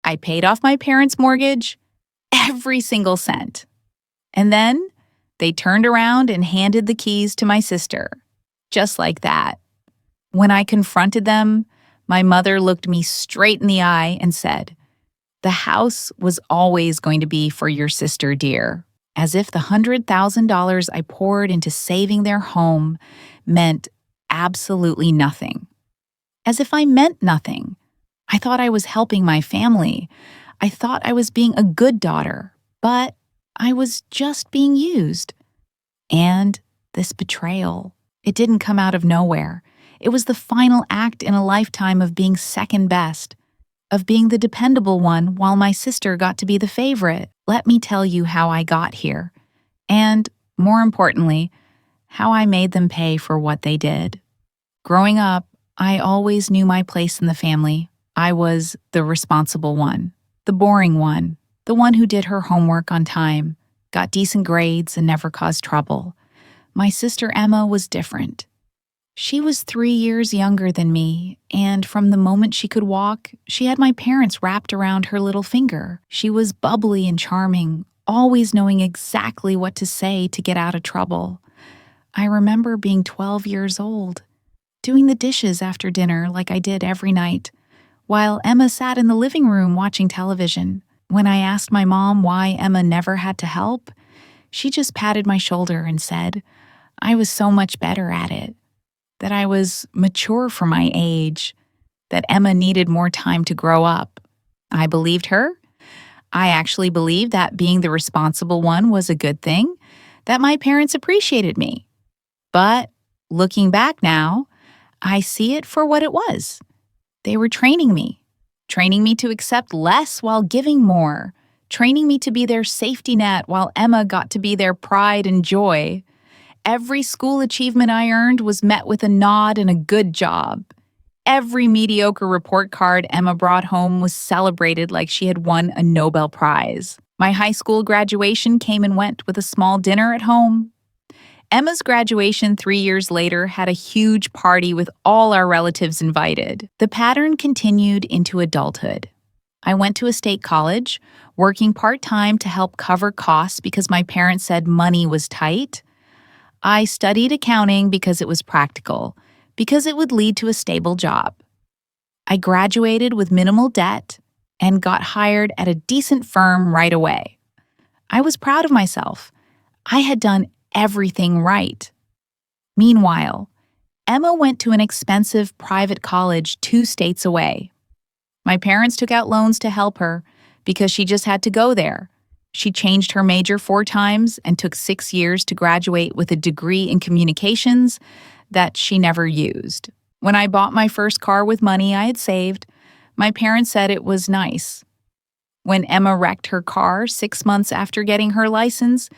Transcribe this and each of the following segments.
I paid off my parents' mortgage, every single cent. And then they turned around and handed the keys to my sister, just like that. When I confronted them, my mother looked me straight in the eye and said, "The house was always going to be for your sister, dear," as if the $100,000 I poured into saving their home meant absolutely nothing. As if I meant nothing. I thought I was helping my family. I thought I was being a good daughter, but I was just being used. And this betrayal, it didn't come out of nowhere. It was the final act in a lifetime of being second best, of being the dependable one while my sister got to be the favorite. Let me tell you how I got here. And, more importantly, how I made them pay for what they did. Growing up, I always knew my place in the family. I was the responsible one, the boring one, the one who did her homework on time, got decent grades, and never caused trouble. My sister Emma was different. She was 3 years younger than me, and from the moment she could walk, she had my parents wrapped around her little finger. She was bubbly and charming, always knowing exactly what to say to get out of trouble. I remember being 12 years old, doing the dishes after dinner like I did every night, while Emma sat in the living room watching television. When I asked my mom why Emma never had to help, she just patted my shoulder and said, I was so much better at it, that I was mature for my age, that Emma needed more time to grow up. I believed her. I actually believed that being the responsible one was a good thing, that my parents appreciated me. But looking back now, I see it for what it was. They were training me to accept less while giving more, training me to be their safety net while Emma got to be their pride and joy. Every school achievement I earned was met with a nod and a good job. Every mediocre report card Emma brought home was celebrated like she had won a Nobel Prize. My high school graduation came and went with a small dinner at home. Emma's graduation 3 years later had a huge party with all our relatives invited. The pattern continued into adulthood. I went to a state college, working part-time to help cover costs because my parents said money was tight. I studied accounting because it was practical, because it would lead to a stable job. I graduated with minimal debt and got hired at a decent firm right away. I was proud of myself. I had done everything right. Meanwhile, Emma went to an expensive private college 2 states away. My parents took out loans to help her because she just had to go there. She changed her major 4 times and took 6 years to graduate with a degree in communications that she never used. When I bought my first car with money I had saved, my parents said it was nice. When Emma wrecked her car 6 months after getting her license,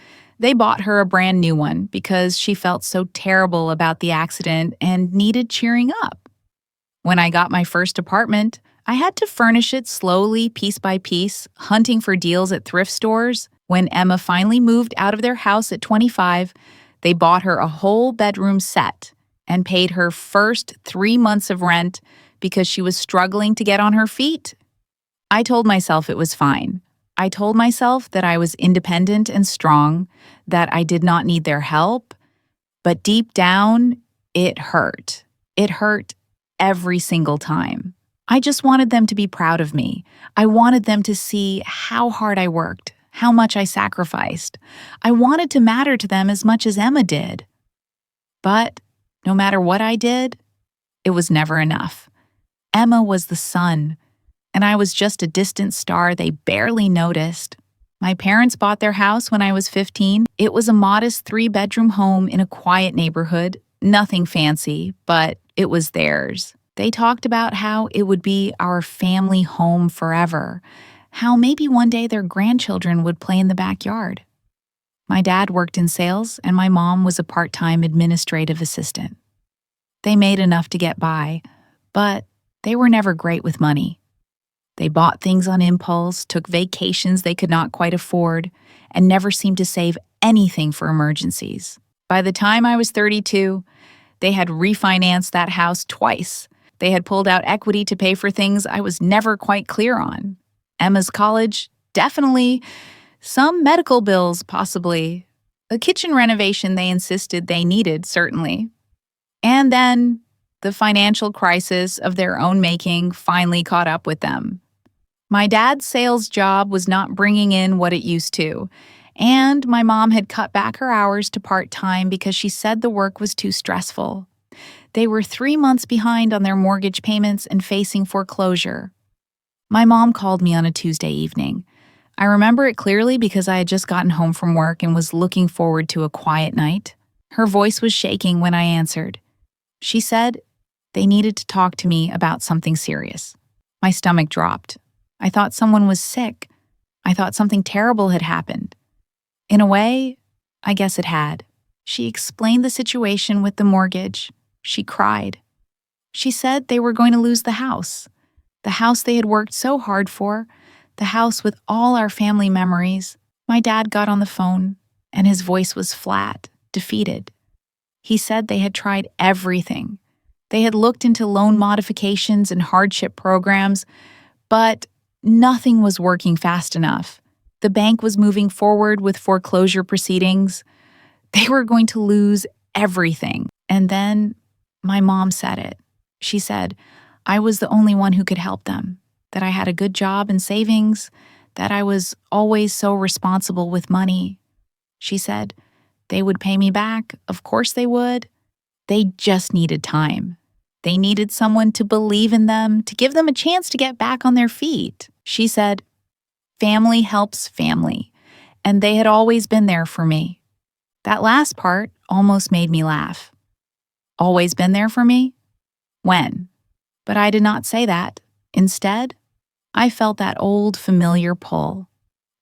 they bought her a brand new one because she felt so terrible about the accident and needed cheering up. When I got my first apartment, I had to furnish it slowly, piece by piece, hunting for deals at thrift stores. When Emma finally moved out of their house at 25, they bought her a whole bedroom set and paid her first 3 months of rent because she was struggling to get on her feet. I told myself it was fine. I told myself that I was independent and strong, that I did not need their help. But deep down, it hurt. It hurt every single time. I just wanted them to be proud of me. I wanted them to see how hard I worked, how much I sacrificed. I wanted to matter to them as much as Emma did. But no matter what I did, it was never enough. Emma was the sun, and I was just a distant star they barely noticed. My parents bought their house when I was 15. It was a modest 3-bedroom home in a quiet neighborhood, nothing fancy, but it was theirs. They talked about how it would be our family home forever, how maybe one day their grandchildren would play in the backyard. My dad worked in sales, and my mom was a part-time administrative assistant. They made enough to get by, but they were never great with money. They bought things on impulse, took vacations they could not quite afford, and never seemed to save anything for emergencies. By the time I was 32, they had refinanced that house twice. They had pulled out equity to pay for things I was never quite clear on. Emma's college, definitely. Some medical bills, possibly. A kitchen renovation they insisted they needed, certainly. And then the financial crisis of their own making finally caught up with them. My dad's sales job was not bringing in what it used to, and my mom had cut back her hours to part-time because she said the work was too stressful. They were 3 months behind on their mortgage payments and facing foreclosure. My mom called me on a Tuesday evening. I remember it clearly because I had just gotten home from work and was looking forward to a quiet night. Her voice was shaking when I answered. She said they needed to talk to me about something serious. My stomach dropped. I thought someone was sick. I thought something terrible had happened. In a way, I guess it had. She explained the situation with the mortgage. She cried. She said they were going to lose the house they had worked so hard for, the house with all our family memories. My dad got on the phone, and his voice was flat, defeated. He said they had tried everything. They had looked into loan modifications and hardship programs, but nothing was working fast enough. The bank was moving forward with foreclosure proceedings. They were going to lose everything. And then my mom said it. She said, I was the only one who could help them, that I had a good job and savings, that I was always so responsible with money. She said, they would pay me back. Of course they would. They just needed time. They needed someone to believe in them, to give them a chance to get back on their feet. She said, family helps family, and they had always been there for me. That last part almost made me laugh. Always been there for me? When? But I did not say that. Instead, I felt that old familiar pull,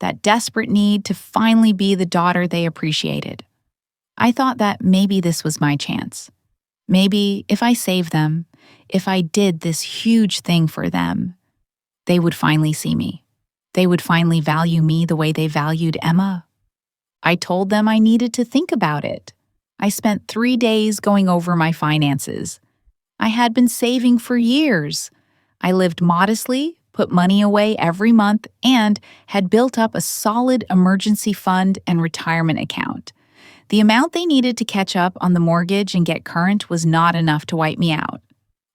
that desperate need to finally be the daughter they appreciated. I thought that maybe this was my chance. Maybe if I saved them, if I did this huge thing for them, they would finally see me. They would finally value me the way they valued Emma. I told them I needed to think about it. I spent 3 days going over my finances. I had been saving for years. I lived modestly, put money away every month, and had built up a solid emergency fund and retirement account. The amount they needed to catch up on the mortgage and get current was not enough to wipe me out.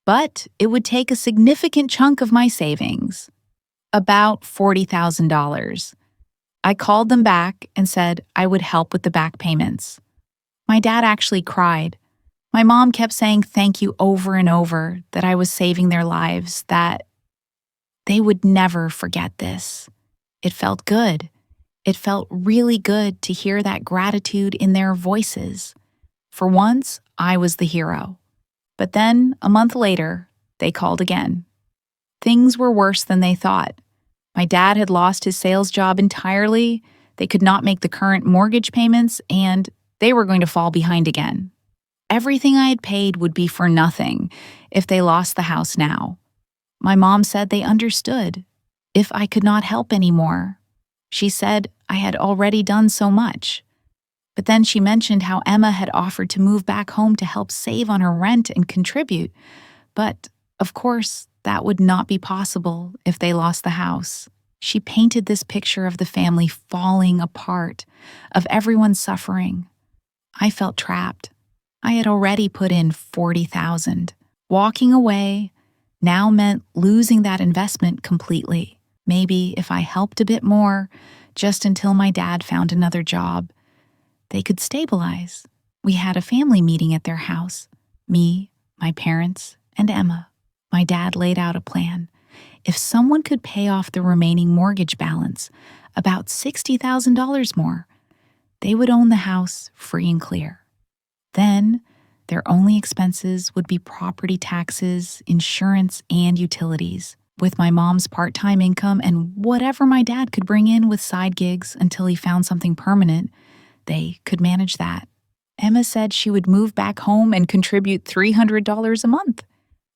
But it would take a significant chunk of my savings, about $40,000. I called them back and said I would help with the back payments. My dad actually cried. My mom kept saying thank you over and over, that I was saving their lives, that they would never forget this. It felt good. It felt really good to hear that gratitude in their voices. For once, I was the hero. But then, a month later, they called again. Things were worse than they thought. My dad had lost his sales job entirely, they could not make the current mortgage payments, and they were going to fall behind again. Everything I had paid would be for nothing if they lost the house now. My mom said they understood, if I could not help anymore. She said I had already done so much. But then she mentioned how Emma had offered to move back home to help save on her rent and contribute. But, of course, that would not be possible if they lost the house. She painted this picture of the family falling apart, of everyone suffering. I felt trapped. I had already put in $40,000. Walking away now meant losing that investment completely. Maybe if I helped a bit more, just until my dad found another job, they could stabilize. We had a family meeting at their house. Me, my parents, and Emma. My dad laid out a plan. If someone could pay off the remaining mortgage balance, about $60,000 more, they would own the house free and clear. Then, their only expenses would be property taxes, insurance, and utilities. With my mom's part-time income and whatever my dad could bring in with side gigs until he found something permanent, they could manage that. Emma said she would move back home and contribute $300 a month.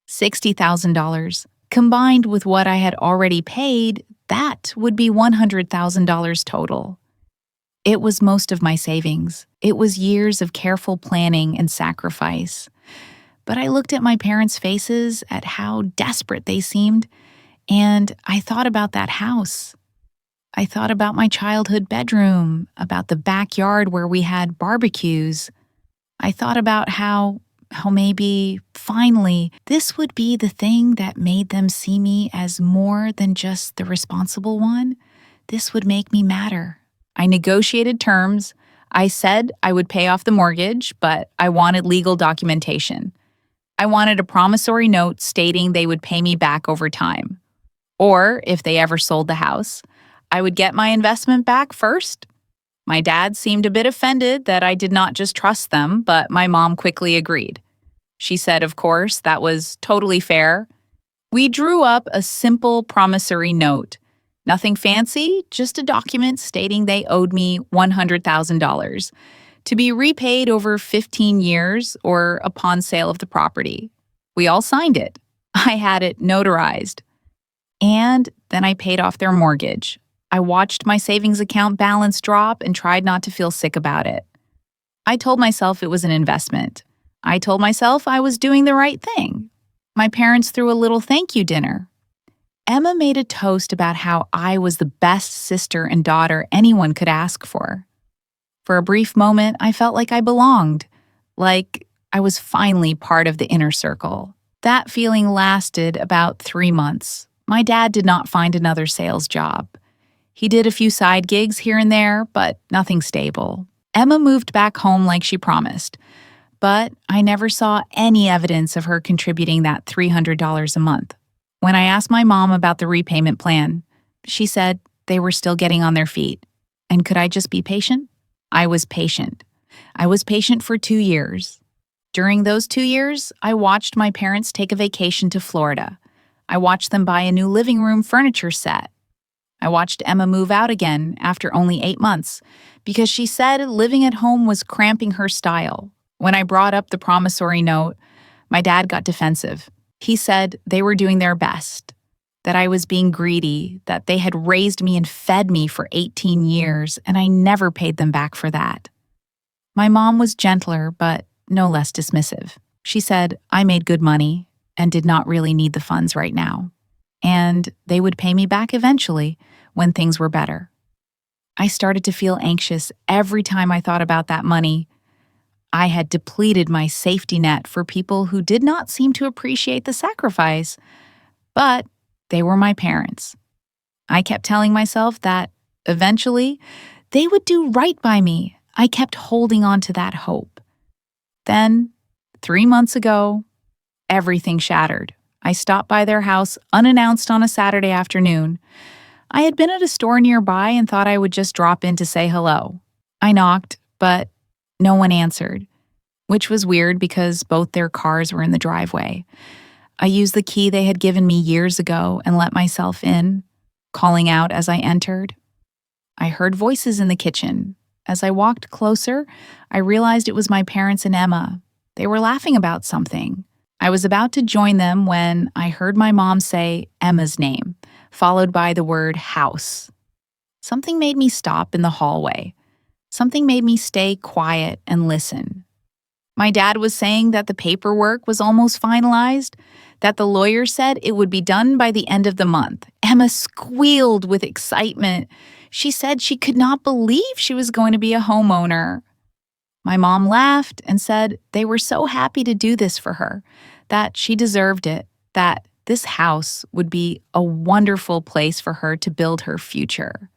$60,000. Combined with what I had already paid, that would be $100,000 total. It was most of my savings. It was years of careful planning and sacrifice. But I looked at my parents' faces, at how desperate they seemed, And I thought about that house. I thought about my childhood bedroom, about the backyard where we had barbecues. I thought about how maybe finally this would be the thing that made them see me as more than just the responsible one. This would make me matter. I negotiated terms. I said I would pay off the mortgage, but I wanted legal documentation. I wanted a promissory note stating they would pay me back over time. Or if they ever sold the house, I would get my investment back first. My dad seemed a bit offended that I did not just trust them, but my mom quickly agreed. She said, of course, that was totally fair. We drew up a simple promissory note. Nothing fancy, just a document stating they owed me $100,000 to be repaid over 15 years or upon sale of the property. We all signed it. I had it notarized. And then I paid off their mortgage. I watched my savings account balance drop and tried not to feel sick about it. I told myself it was an investment. I told myself I was doing the right thing. My parents threw a little thank you dinner. Emma made a toast about how I was the best sister and daughter anyone could ask for. For a brief moment, I felt like I belonged, like I was finally part of the inner circle. That feeling lasted about 3 months. My dad did not find another sales job. He did a few side gigs here and there, but nothing stable. Emma moved back home like she promised, but I never saw any evidence of her contributing that $300 a month. When I asked my mom about the repayment plan, she said they were still getting on their feet. And could I just be patient? I was patient. I was patient for 2 years. During those 2 years, I watched my parents take a vacation to Florida. I watched them buy a new living room furniture set. I watched Emma move out again after only 8 months because she said living at home was cramping her style. When I brought up the promissory note, my dad got defensive. He said they were doing their best, that I was being greedy, that they had raised me and fed me for 18 years, and I never paid them back for that. My mom was gentler, but no less dismissive. She said I made good money and did not really need the funds right now, and they would pay me back eventually when things were better. I started to feel anxious every time I thought about that money. I had depleted my safety net for people who did not seem to appreciate the sacrifice, but they were my parents. I kept telling myself that eventually they would do right by me. I kept holding on to that hope. Then, 3 months ago, everything shattered. I stopped by their house unannounced on a Saturday afternoon. I had been at a store nearby and thought I would just drop in to say hello. I knocked, but no one answered, which was weird because both their cars were in the driveway. I used the key they had given me years ago and let myself in, calling out as I entered. I heard voices in the kitchen. As I walked closer, I realized it was my parents and Emma. They were laughing about something. I was about to join them when I heard my mom say Emma's name, followed by the word house. Something made me stop in the hallway. Something made me stay quiet and listen. My dad was saying that the paperwork was almost finalized, that the lawyer said it would be done by the end of the month. Emma squealed with excitement. She said she could not believe she was going to be a homeowner. My mom laughed and said they were so happy to do this for her, that she deserved it, that this house would be a wonderful place for her to build her future.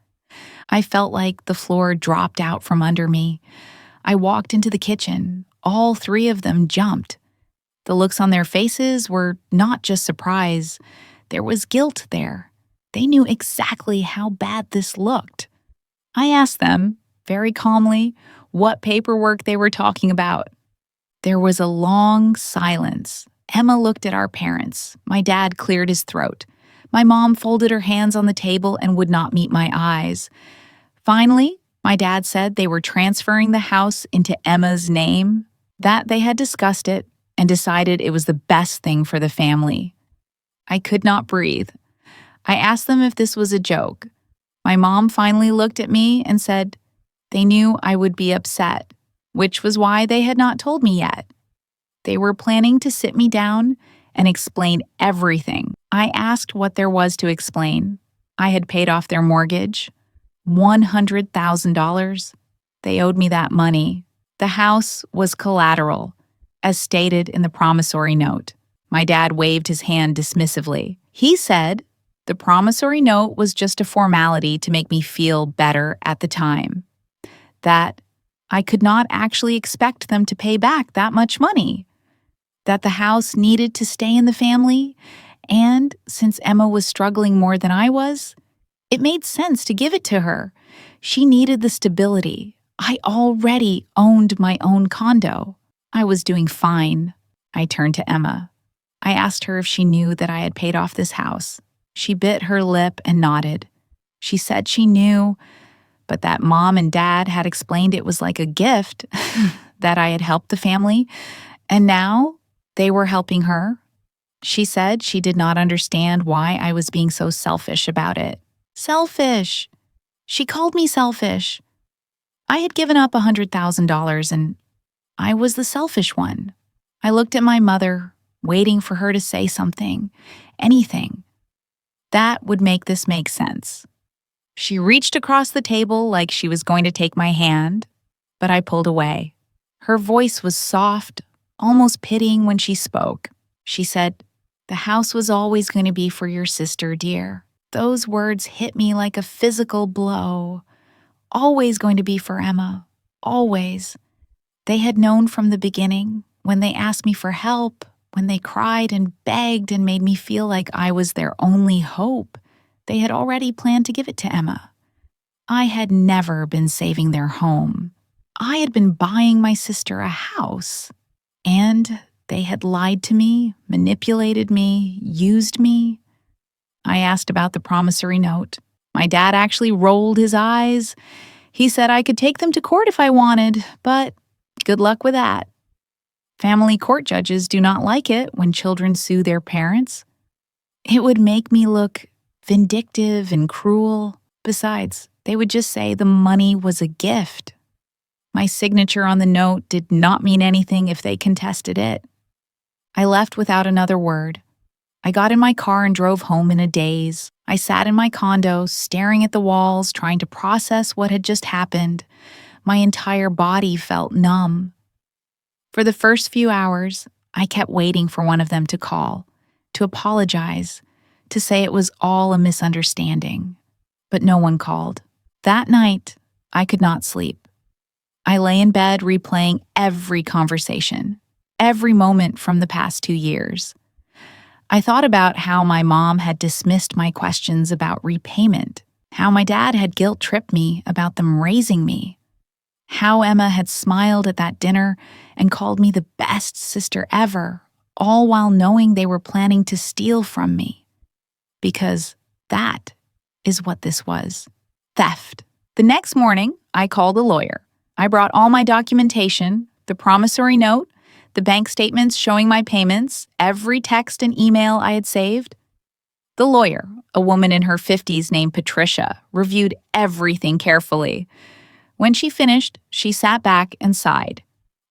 I felt like the floor dropped out from under me. I walked into the kitchen. All 3 of them jumped. The looks on their faces were not just surprise. There was guilt there. They knew exactly how bad this looked. I asked them, very calmly, what paperwork they were talking about. There was a long silence. Emma looked at our parents. My dad cleared his throat. My mom folded her hands on the table and would not meet my eyes. Finally, my dad said they were transferring the house into Emma's name, that they had discussed it and decided it was the best thing for the family. I could not breathe. I asked them if this was a joke. My mom finally looked at me and said they knew I would be upset, which was why they had not told me yet. They were planning to sit me down and explain everything. I asked what there was to explain. I had paid off their mortgage. $100,000. They owed me that money. The house was collateral, as stated in the promissory note. My dad waved his hand dismissively. He said the promissory note was just a formality to make me feel better at the time, that I could not actually expect them to pay back that much money, that the house needed to stay in the family, and since Emma was struggling more than I was, it made sense to give it to her. She needed the stability. I already owned my own condo. I was doing fine. I turned to Emma. I asked her if she knew that I had paid off this house. She bit her lip and nodded. She said she knew, but that Mom and Dad had explained it was like a gift, that I had helped the family, and now they were helping her. She said she did not understand why I was being so selfish about it. Selfish! She called me selfish. I had given up $100,000 and I was the selfish one. I looked at my mother, waiting for her to say something, anything. That would make this make sense. She reached across the table like she was going to take my hand, but I pulled away. Her voice was soft, almost pitying when she spoke. She said, "The house was always going to be for your sister, dear." Those words hit me like a physical blow. Always going to be for Emma. Always. They had known from the beginning, when they asked me for help, when they cried and begged and made me feel like I was their only hope. They had already planned to give it to Emma. I had never been saving their home. I had been buying my sister a house. And they had lied to me, manipulated me, used me. I asked about the promissory note. My dad actually rolled his eyes. He said I could take them to court if I wanted, but good luck with that. Family court judges do not like it when children sue their parents. It would make me look vindictive and cruel. Besides, they would just say the money was a gift. My signature on the note did not mean anything if they contested it. I left without another word. I got in my car and drove home in a daze. I sat in my condo, staring at the walls, trying to process what had just happened. My entire body felt numb. For the first few hours, I kept waiting for one of them to call, to apologize, to say it was all a misunderstanding. But no one called. That night, I could not sleep. I lay in bed replaying every conversation, every moment from the past 2 years. I thought about how my mom had dismissed my questions about repayment, how my dad had guilt-tripped me about them raising me, how Emma had smiled at that dinner and called me the best sister ever, all while knowing they were planning to steal from me. Because that is what this was. Theft. The next morning, I called a lawyer. I brought all my documentation, the promissory note, the bank statements showing my payments, every text and email I had saved. The lawyer, a woman in her 50s named Patricia, reviewed everything carefully. When she finished, she sat back and sighed.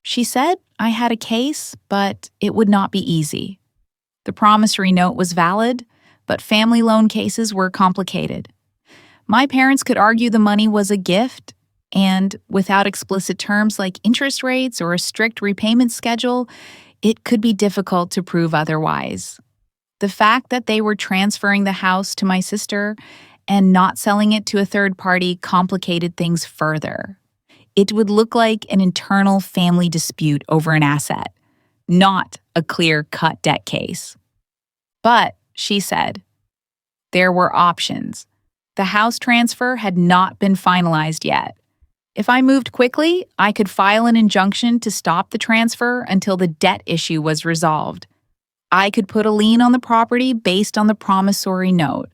She said I had a case, but it would not be easy. The promissory note was valid, but family loan cases were complicated. My parents could argue the money was a gift, and without explicit terms like interest rates or a strict repayment schedule, it could be difficult to prove otherwise. The fact that they were transferring the house to my sister and not selling it to a third party complicated things further. It would look like an internal family dispute over an asset, not a clear-cut debt case. But, she said, there were options. The house transfer had not been finalized yet. If I moved quickly, I could file an injunction to stop the transfer until the debt issue was resolved. I could put a lien on the property based on the promissory note.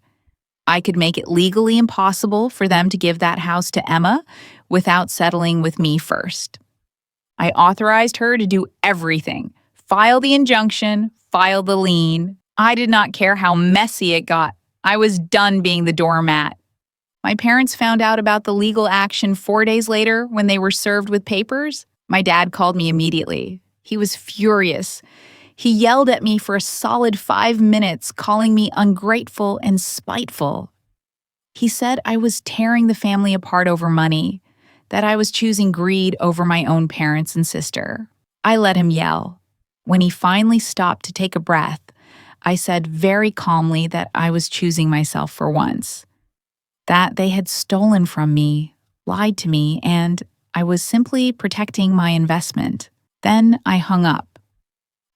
I could make it legally impossible for them to give that house to Emma without settling with me first. I authorized her to do everything. File the injunction, file the lien. I did not care how messy it got. I was done being the doormat. My parents found out about the legal action 4 days later when they were served with papers. My dad called me immediately. He was furious. He yelled at me for a solid 5 minutes, calling me ungrateful and spiteful. He said I was tearing the family apart over money, that I was choosing greed over my own parents and sister. I let him yell. When he finally stopped to take a breath, I said very calmly that I was choosing myself for once, that they had stolen from me, lied to me, and I was simply protecting my investment. Then I hung up.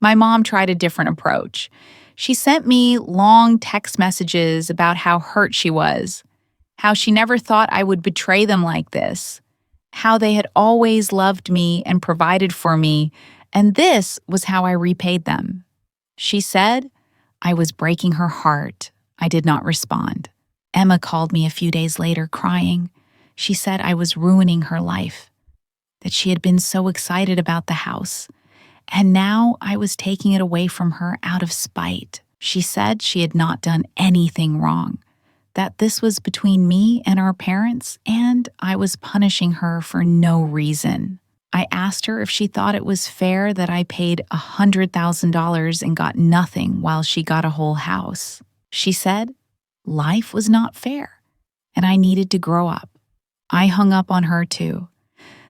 My mom tried a different approach. She sent me long text messages about how hurt she was, how she never thought I would betray them like this, how they had always loved me and provided for me, and this was how I repaid them. She said I was breaking her heart. I did not respond. Emma called me a few days later crying. She said I was ruining her life, that she had been so excited about the house, and now I was taking it away from her out of spite. She said she had not done anything wrong, that this was between me and our parents, and I was punishing her for no reason. I asked her if she thought it was fair that I paid $100,000 and got nothing while she got a whole house. She said life was not fair, and I needed to grow up. I hung up on her too.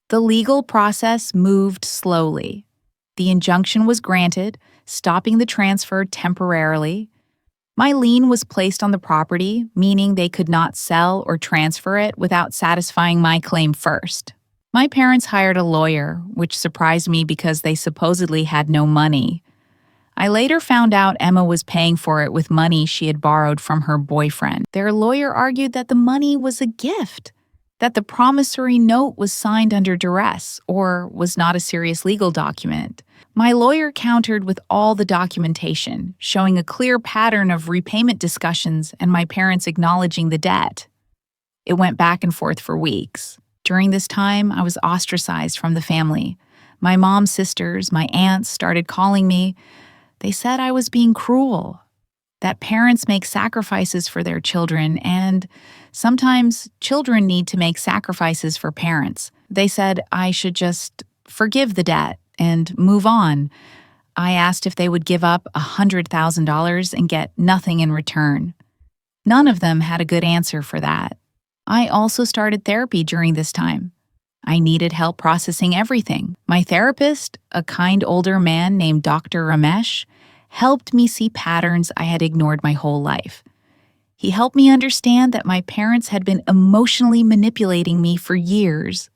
The legal process moved slowly. The injunction was granted, stopping the transfer temporarily. My lien was placed on the property, meaning they could not sell or transfer it without satisfying my claim first. My parents hired a lawyer, which surprised me because they supposedly had no money. I later found out Emma was paying for it with money she had borrowed from her boyfriend. Their lawyer argued that the money was a gift, that the promissory note was signed under duress or was not a serious legal document. My lawyer countered with all the documentation, showing a clear pattern of repayment discussions and my parents acknowledging the debt. It went back and forth for weeks. During this time, I was ostracized from the family. My mom's sisters, my aunts started calling me. They said I was being cruel, that parents make sacrifices for their children, and sometimes children need to make sacrifices for parents. They said I should just forgive the debt and move on. I asked if they would give up $100,000 and get nothing in return. None of them had a good answer for that. I also started therapy during this time. I needed help processing everything. My therapist, a kind older man named Dr. Ramesh, helped me see patterns I had ignored my whole life. He helped me understand that my parents had been emotionally manipulating me for years,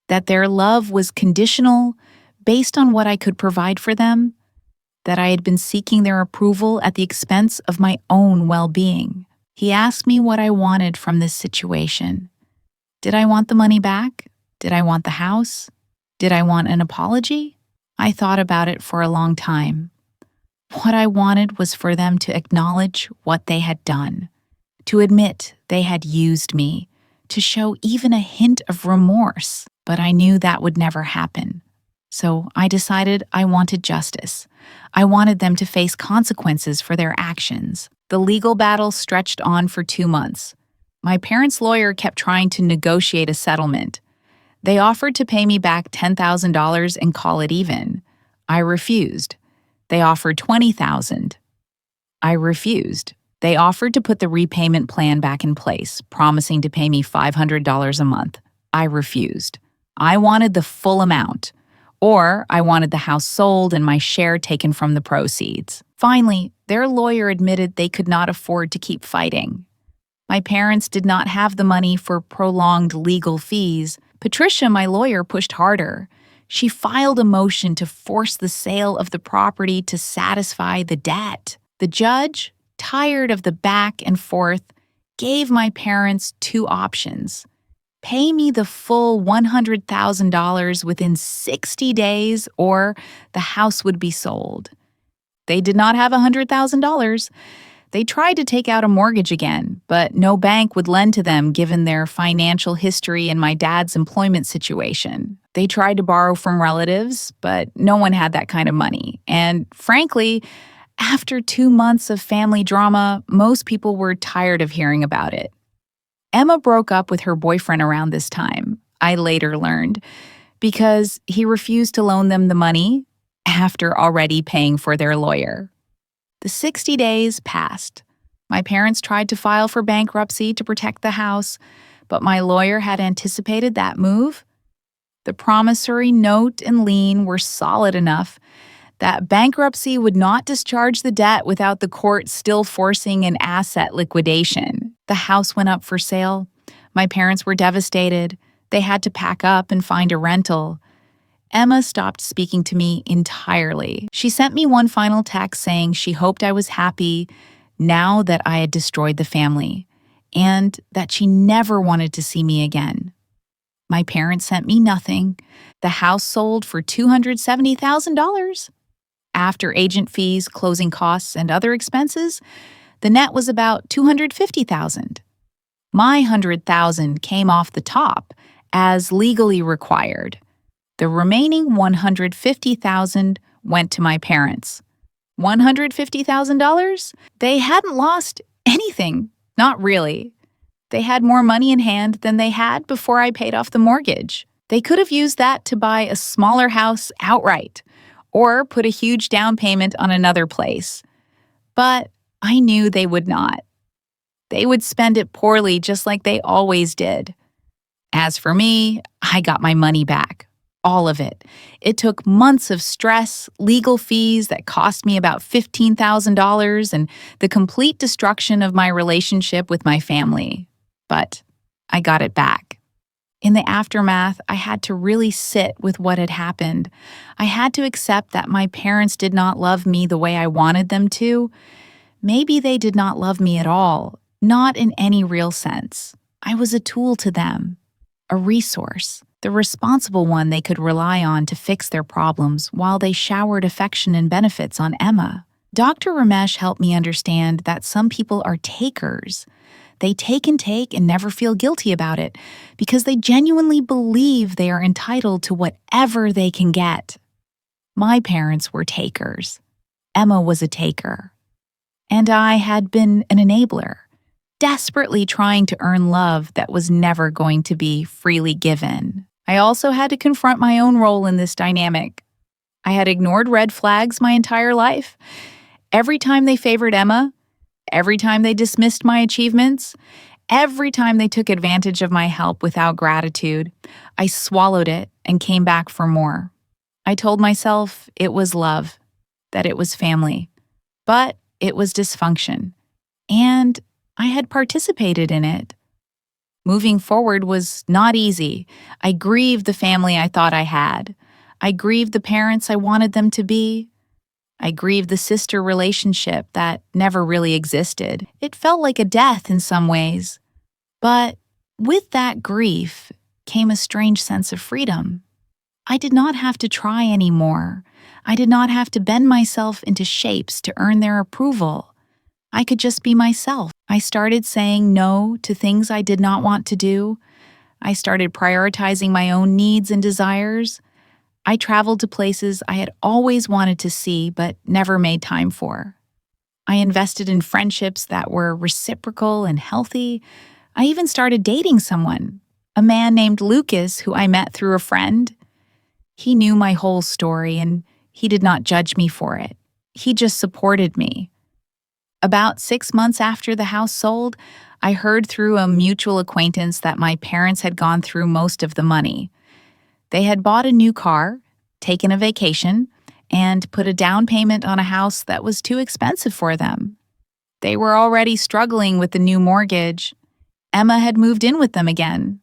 that their love was conditional, based on what I could provide for them, that I had been seeking their approval at the expense of my own well-being. He asked me what I wanted from this situation. Did I want the money back? Did I want the house? Did I want an apology? I thought about it for a long time. What I wanted was for them to acknowledge what they had done, to admit they had used me, to show even a hint of remorse, but I knew that would never happen. So I decided I wanted justice. I wanted them to face consequences for their actions. The legal battle stretched on for 2 months. My parents' lawyer kept trying to negotiate a settlement. They offered to pay me back $10,000 and call it even. I refused. They offered $20,000. I refused. They offered to put the repayment plan back in place, promising to pay me $500 a month. I refused. I wanted the full amount, or I wanted the house sold and my share taken from the proceeds. Finally, their lawyer admitted they could not afford to keep fighting. My parents did not have the money for prolonged legal fees. Patricia, my lawyer, pushed harder. She filed a motion to force the sale of the property to satisfy the debt. The judge, tired of the back and forth, gave my parents 2 options. Pay me the full $100,000 within 60 days, or the house would be sold. They did not have $100,000. They tried to take out a mortgage again, but no bank would lend to them given their financial history and my dad's employment situation. They tried to borrow from relatives, but no one had that kind of money. And frankly, after 2 months of family drama, most people were tired of hearing about it. Emma broke up with her boyfriend around this time, I later learned, because he refused to loan them the money after already paying for their lawyer. The 60 days passed. My parents tried to file for bankruptcy to protect the house, but my lawyer had anticipated that move. The promissory note and lien were solid enough that bankruptcy would not discharge the debt without the court still forcing an asset liquidation. The house went up for sale. My parents were devastated. They had to pack up and find a rental. Emma stopped speaking to me entirely. She sent me one final text saying she hoped I was happy now that I had destroyed the family, and that she never wanted to see me again. My parents sent me nothing. The house sold for $270,000. After agent fees, closing costs, and other expenses, the net was about $250,000. My $100,000 came off the top, as legally required. The remaining $150,000 went to my parents. $150,000? They hadn't lost anything. Not really. They had more money in hand than they had before I paid off the mortgage. They could have used that to buy a smaller house outright, or put a huge down payment on another place. But I knew they would not. They would spend it poorly just like they always did. As for me, I got my money back. All of it. It took months of stress, legal fees that cost me about $15,000, and the complete destruction of my relationship with my family. But I got it back. In the aftermath, I had to really sit with what had happened. I had to accept that my parents did not love me the way I wanted them to. Maybe they did not love me at all, not in any real sense. I was a tool to them, a resource, the responsible one they could rely on to fix their problems while they showered affection and benefits on Emma. Dr. Ramesh helped me understand that some people are takers. They take and never feel guilty about it because they genuinely believe they are entitled to whatever they can get. My parents were takers. Emma was a taker. And I had been an enabler, desperately trying to earn love that was never going to be freely given. I also had to confront my own role in this dynamic. I had ignored red flags my entire life. Every time they favored Emma, every time they dismissed my achievements, every time they took advantage of my help without gratitude, I swallowed it and came back for more. I told myself it was love, that it was family, but it was dysfunction, and I had participated in it. Moving forward was not easy. I grieved the family I thought I had. I grieved the parents I wanted them to be. I grieved the sister relationship that never really existed. It felt like a death in some ways. But with that grief came a strange sense of freedom. I did not have to try anymore. I did not have to bend myself into shapes to earn their approval. I could just be myself. I started saying no to things I did not want to do. I started prioritizing my own needs and desires. I traveled to places I had always wanted to see but never made time for. I invested in friendships that were reciprocal and healthy. I even started dating someone, a man named Lucas who I met through a friend. He knew my whole story and he did not judge me for it. He just supported me. About 6 months after the house sold, I heard through a mutual acquaintance that my parents had gone through most of the money. They had bought a new car, taken a vacation, and put a down payment on a house that was too expensive for them. They were already struggling with the new mortgage. Emma had moved in with them again.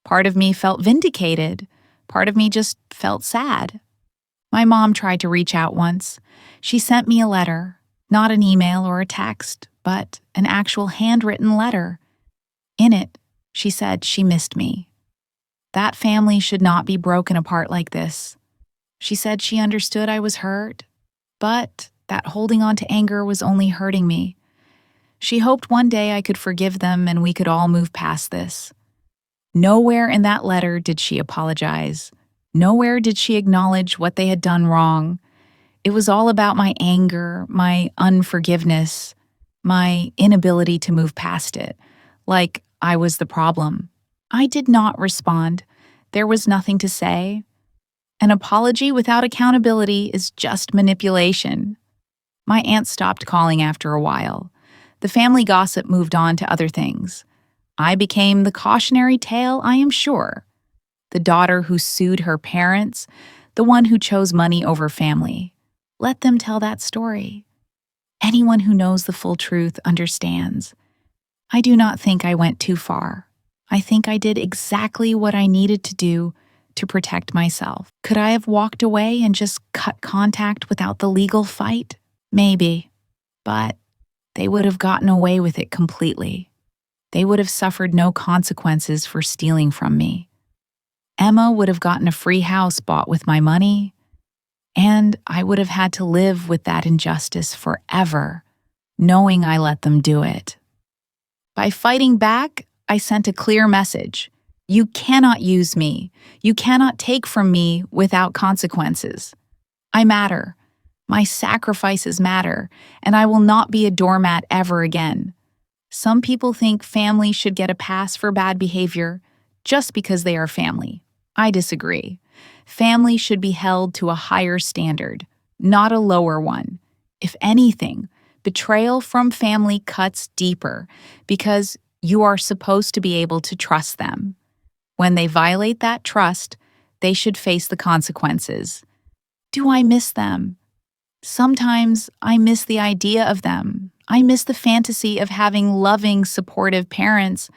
Part of me felt vindicated. Part of me just felt sad. My mom tried to reach out once. She sent me a letter. Not an email or a text, but an actual handwritten letter. In it, she said she missed me. That family should not be broken apart like this. She said she understood I was hurt, but that holding on to anger was only hurting me. She hoped one day I could forgive them and we could all move past this. Nowhere in that letter did she apologize. Nowhere did she acknowledge what they had done wrong. It was all about my anger, my unforgiveness, my inability to move past it, like I was the problem. I did not respond. There was nothing to say. An apology without accountability is just manipulation. My aunt stopped calling after a while. The family gossip moved on to other things. I became the cautionary tale, I am sure. The daughter who sued her parents, the one who chose money over family. Let them tell that story. Anyone who knows the full truth understands. I do not think I went too far. I think I did exactly what I needed to do to protect myself. Could I have walked away and just cut contact without the legal fight? Maybe. But they would have gotten away with it completely. They would have suffered no consequences for stealing from me. Emma would have gotten a free house bought with my money, and I would have had to live with that injustice forever, knowing I let them do it. By fighting back, I sent a clear message. You cannot use me. You cannot take from me without consequences. I matter. My sacrifices matter, and I will not be a doormat ever again. Some people think family should get a pass for bad behavior just because they are family. I disagree. Family should be held to a higher standard, not a lower one. If anything, betrayal from family cuts deeper because you are supposed to be able to trust them. When they violate that trust, they should face the consequences. Do I miss them? Sometimes I miss the idea of them. I miss the fantasy of having loving, supportive parents.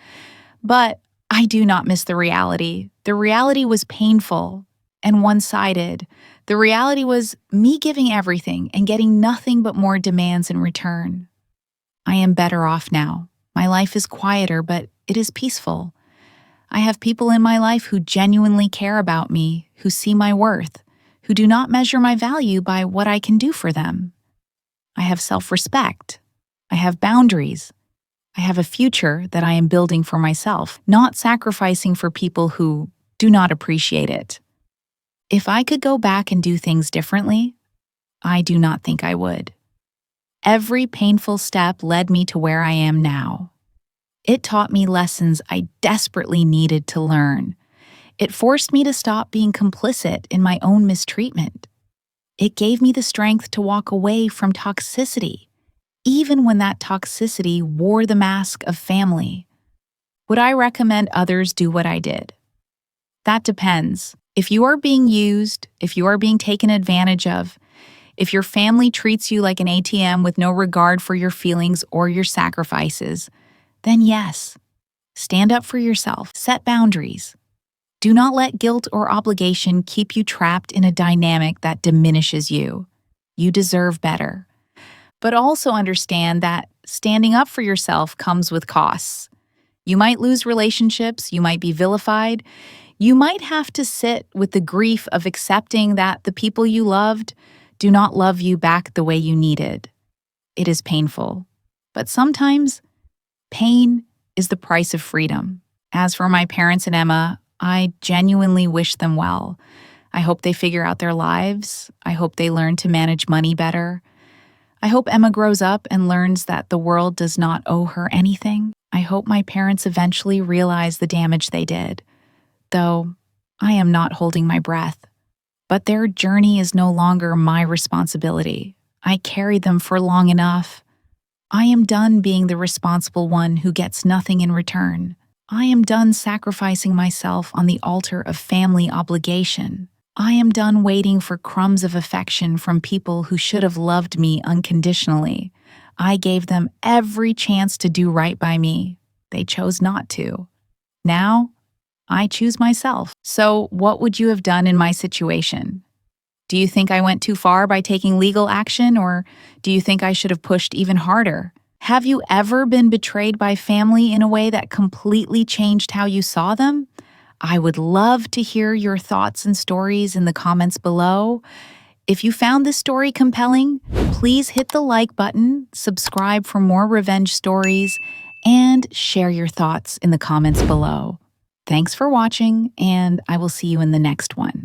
But I do not miss the reality. The reality was painful and one-sided. The reality was me giving everything and getting nothing but more demands in return. I am better off now. My life is quieter, but it is peaceful. I have people in my life who genuinely care about me, who see my worth, who do not measure my value by what I can do for them. I have self-respect. I have boundaries. I have a future that I am building for myself, not sacrificing for people who do not appreciate it. If I could go back and do things differently, I do not think I would. Every painful step led me to where I am now. It taught me lessons I desperately needed to learn. It forced me to stop being complicit in my own mistreatment. It gave me the strength to walk away from toxicity, even when that toxicity wore the mask of family. Would I recommend others do what I did? That depends. If you are being used, if you are being taken advantage of, if your family treats you like an ATM with no regard for your feelings or your sacrifices, then yes, stand up for yourself, set boundaries. Do not let guilt or obligation keep you trapped in a dynamic that diminishes you. You deserve better. But also understand that standing up for yourself comes with costs. You might lose relationships, you might be vilified, you might have to sit with the grief of accepting that the people you loved do not love you back the way you needed. It is painful, but sometimes pain is the price of freedom. As for my parents and Emma, I genuinely wish them well. I hope they figure out their lives. I hope they learn to manage money better. I hope Emma grows up and learns that the world does not owe her anything. I hope my parents eventually realize the damage they did, though I am not holding my breath. But their journey is no longer my responsibility. I carried them for long enough. I am done being the responsible one who gets nothing in return. I am done sacrificing myself on the altar of family obligation. I am done waiting for crumbs of affection from people who should have loved me unconditionally. I gave them every chance to do right by me. They chose not to. Now, I choose myself. So, what would you have done in my situation? Do you think I went too far by taking legal action, or do you think I should have pushed even harder? Have you ever been betrayed by family in a way that completely changed how you saw them? I would love to hear your thoughts and stories in the comments below. If you found this story compelling, please hit the like button, subscribe for more revenge stories, and share your thoughts in the comments below. Thanks for watching, and I will see you in the next one.